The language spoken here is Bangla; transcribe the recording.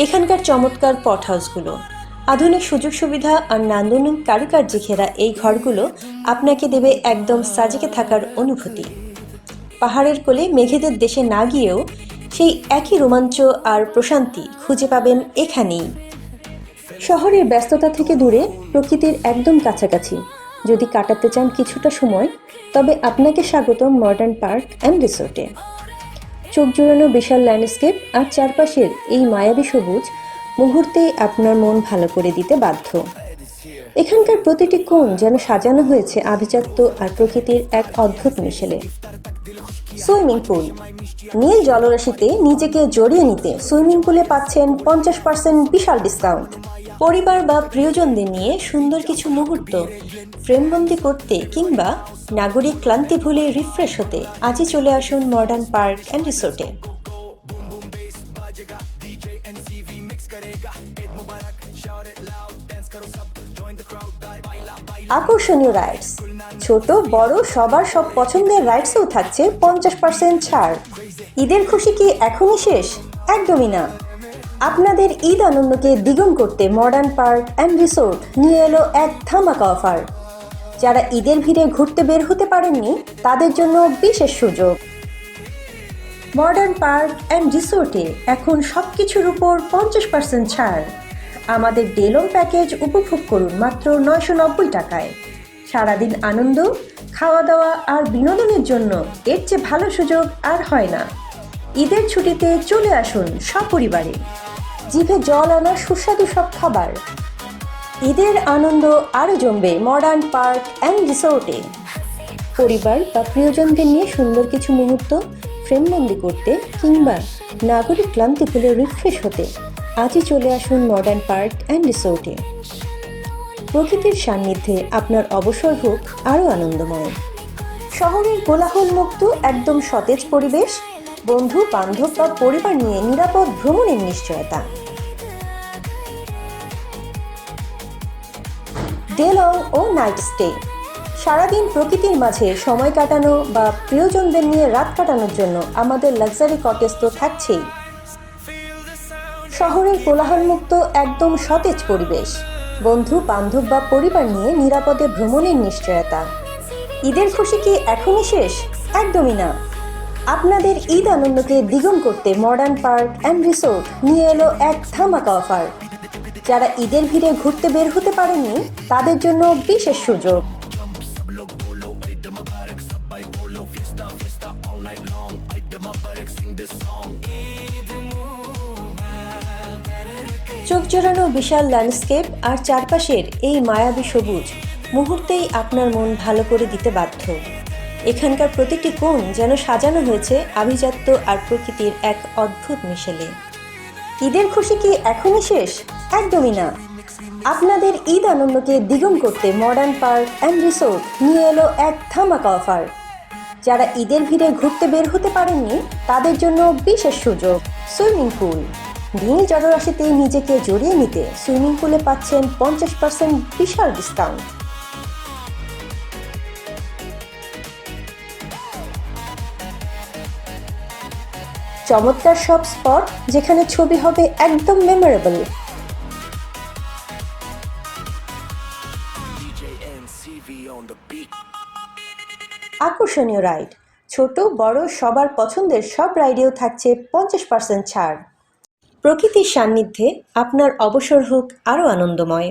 এখানকার চমৎকার পট হাউসগুলো, আধুনিক সুযোগ সুবিধা আর নান্দনিক কারুকার্যে ঘেরা এই ঘরগুলো আপনাকে দেবে একদম সাজেকে থাকার অনুভূতি। পাহাড়ের কোলে মেঘেদের দেশে না গিয়েও সেই একই রোমাঞ্চ আর প্রশান্তি খুঁজে পাবেন এখানেই। শহরের ব্যস্ততা থেকে দূরে প্রকৃতির একদম কাছাকাছি যদি কাটাতে চান কিছুটা সময়, তবে আপনাকে স্বাগতম মডার্ন পার্ক অ্যান্ড রিসোর্টে। চোখ জোড়ানো বিশাল ল্যান্ডস্কেপ আর চারপাশের এই মায়াবী সবুজ মুহূর্তেই আপনার মন ভালো করে দিতে বাধ্য। এখানকার প্রতিটি কোণ যেন সাজানো হয়েছে আভিজাত্য আর প্রকৃতির এক অদ্ভুত মিশেলে। সুইমিং পুল, নীল জলরাশিতে নিজেকে জড়িয়ে নিতে সুইমিং পুলে পাচ্ছেন 50% বিশাল ডিসকাউন্ট। পরিবার বা প্রিয়জনদের নিয়ে সুন্দর কিছু মুহূর্ত ফ্রেমবন্দি করতে কিংবা নাগরিক ক্লান্তি ভুলে রিফ্রেশ হতে আজই চলে আসুন মডার্ন পার্ক অ্যান্ড রিসোর্টে। আকর্ষণীয় রাইডস, ছোট বড় সবার সব পছন্দের রাইডসেও থাকছে 50% ছাড়। ঈদের খুশি কি এখনই শেষ? একদমই না। আপনাদের ঈদ আনন্দকে দ্বিগুণ করতে মডার্ন পার্ক অ্যান্ড রিসোর্ট নিয়ে এলো এক ধামাকা অফার। যারা ঈদের ভিড়ে ঘুরতে বের হতে পারেননি তাদের জন্য বিশেষ সুযোগ। মডার্ন পার্ক অ্যান্ড রিসোর্টে এখন সব কিছুর উপর 50% ছাড়। আমাদের ডে লং প্যাকেজ উপভোগ করুন মাত্র 990 টাকায়। সারাদিন আনন্দ, খাওয়া দাওয়া আর বিনোদনের জন্য এর চেয়ে ভালো সুযোগ আর হয় না। ঈদের ছুটিতে চলে আসুন সপরিবারে, জিভে জল আনা সুস্বাদু সব খাবার। ঈদের আনন্দ আরও জমবে মডার্ন পার্ক অ্যান্ড রিসোর্টে। পরিবার বা প্রিয়জনদের নিয়ে সুন্দর কিছু মুহূর্ত ফ্রেমবন্দি করতে কিংবা নাগরিক ক্লান্তি ভুলে রিফ্রেশ হতে আজই চলে আসুন মডার্ন পার্ক অ্যান্ড রিসোর্টে। প্রকৃতির সান্নিধ্যে আপনার অবসর হোক আরও আনন্দময়। শহরের কোলাহল মুক্ত একদম সতেজ পরিবেশ, বন্ধু বান্ধব বা পরিবার নিয়ে নিরাপদ ভ্রমণের নিশ্চয়তা। ডে লং ও নাইট স্টে, সারাদিন প্রকৃতির মাঝে সময় কাটানো বা প্রিয়জনদের নিয়ে রাত কাটানোর জন্য আমাদের লাক্সারি কটেজ তো থাকছেই। শহরের কোলাহলমুক্ত একদম সতেজ পরিবেশ, বন্ধু বান্ধব বা পরিবার নিয়ে নিরাপদে ভ্রমণের নিশ্চয়তা। ঈদের খুশি কি এখনই শেষ? একদমই না। আপনাদের ঈদ আনন্দকে দ্বিগুণ করতে মডার্ন পার্ক অ্যান্ড রিসোর্ট নিয়ে এলো এক ধামাকা অফার। যারা ঈদের ভিড়ে ঘুরতে বের হতে পারেননি তাদের জন্য বিশেষ সুযোগ। চোখ জোড়ানো বিশাল ল্যান্ডস্কেপ আর চারপাশের এই মায়াবী সবুজ মুহূর্তেই আপনার মন ভালো করে দিতে বাধ্য। এখানকার প্রতিটি কোণ যেন সাজানো হয়েছে আভিজাত্য আর প্রকৃতির এক অদ্ভুত মিশেলে। ঈদের খুশি কি এখনই শেষ? একদমই না। আপনাদের ঈদ আনন্দকে দ্বিগুণ করতে মডার্ন পার্ক অ্যান্ড রিসোর্ট নিয়ে এলো এক ধামাকা অফার। যারা ঈদের ভিড়ে ঘুরতে বের হতে পারেননি তাদের জন্য বিশেষ সুযোগ। সুইমিং পুল, নীল জলরাশিতে নিজেকে জড়িয়ে নিতে সুইমিং পুলে পাচ্ছেন 50% বিশাল ডিসকাউন্ট। চমৎকার সব স্পট যেখানে ছবি হবে একদম মেমোরেবল। আকর্ষণীয় রাইড, ছোট বড় সবার পছন্দের সব রাইডেও থাকছে 50% ছাড়। প্রকৃতির সান্নিধ্যে আপনার অবসর হোক আরও আনন্দময়।